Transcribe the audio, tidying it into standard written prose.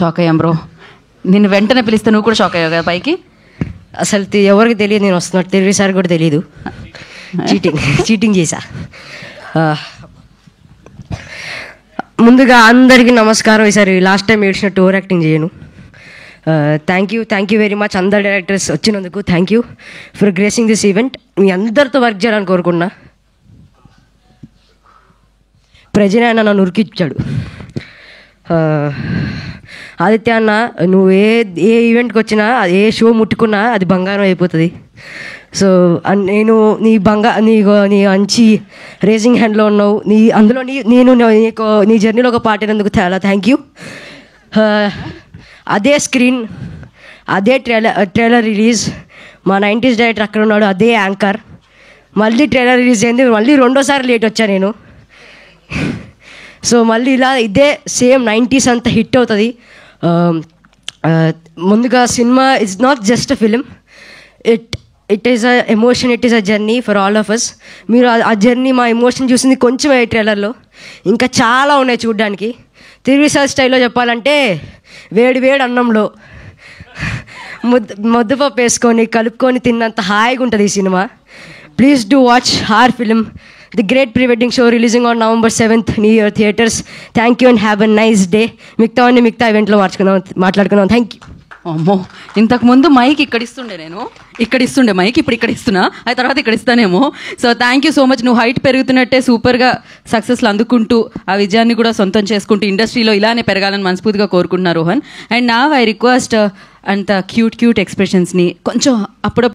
Shock అయ్యాం bro. నిన్ను వెంటనే పిలిస్తే నువ్వు కూడా షాక్ అయ్యావు కదా పైకి. అసలు ఎవరికి తెలియదు నేను వస్తున్నట్టు, తెలుగు సార్ కూడా తెలియదు. చీటింగ్ చేశా. ముందుగా అందరికీ నమస్కారం. ఈసారి లాస్ట్ టైం ఏడ్చినట్టు ఓవర్ యాక్టింగ్ చేయను. థ్యాంక్ యూ వెరీ మచ్ అందరు డైరెక్టర్స్ వచ్చినందుకు. Thank you for gracing this event. మీ అందరితో వర్క్ చేయాలని కోరుకున్నా. ప్రజనే అన్న నన్ను ఉరికిచ్చాడు. ఆదిత్య అన్న, నువ్వు ఏ ఈవెంట్కి వచ్చినా, ఏ షో ముట్టుకున్నా అది బంగారం అయిపోతుంది. సో నేను నీ మంచి రేసింగ్ హ్యాండ్లో ఉన్నావు. అందులో నేను నీ జర్నీలో ఒక పార్ట్ అయినందుకు చాలా థ్యాంక్ యూ. అదే స్క్రీన్, అదే ట్రైలర్ రిలీజ్, మా 90s డైరెక్టర్ అక్కడ ఉన్నాడు, అదే యాంకర్. మళ్ళీ ట్రైలర్ రిలీజ్ అయింది, మళ్ళీ రెండోసారి లేట్ వచ్చా నేను. సో మళ్ళీ ఇలా ఇదే సేమ్ 90s అంతా హిట్ అవుతుంది. ముందుగా cinema is not just a film, it is a emotion, it is a journey for all of us. మీరు ఆ జర్నీ, మా ఎమోషన్ చూసింది కొంచెం ట్రైలర్లో, ఇంకా చాలా ఉన్నాయి చూడడానికి. తిరువిసాల్ స్టైల్లో చెప్పాలంటే వేడి అన్నంలో ముద్దపప్పు వేసుకొని కలుపుకొని తిన్నంత హాయిగా ఉంటుంది ఈ cinema. Please do watch our film, The Great Pre-Wedding Show, releasing on November 7th, New Year Theatres. Thank you and have a nice day. మిగతా ఈవెంట్లో మాట్లాడుకుందాం. Thank you. అమ్మో, ఇంతకుముందు మైక్ ఇక్కడ ఇస్తుండే మైక్, ఇప్పుడు ఇక్కడ ఇస్తున్నా, ఆ తర్వాత ఇక్కడ ఇస్తానేమో. So thank you so much. నువ్వు హైట్ పెరుగుతున్నట్టే సూపర్గా సక్సెస్లు అందుకుంటూ ఆ విజయాన్ని కూడా సొంతం చేసుకుంటూ ఇండస్ట్రీలో ఇలానే పెరగాలని మనస్ఫూర్తిగా కోరుకుంటున్నా రోహన్. అండ్ నా ఐ రిక్వెస్ట్ అంత క్యూట్ ఎక్స్ప్రెషన్స్ని కొంచెం అప్పుడప్పుడు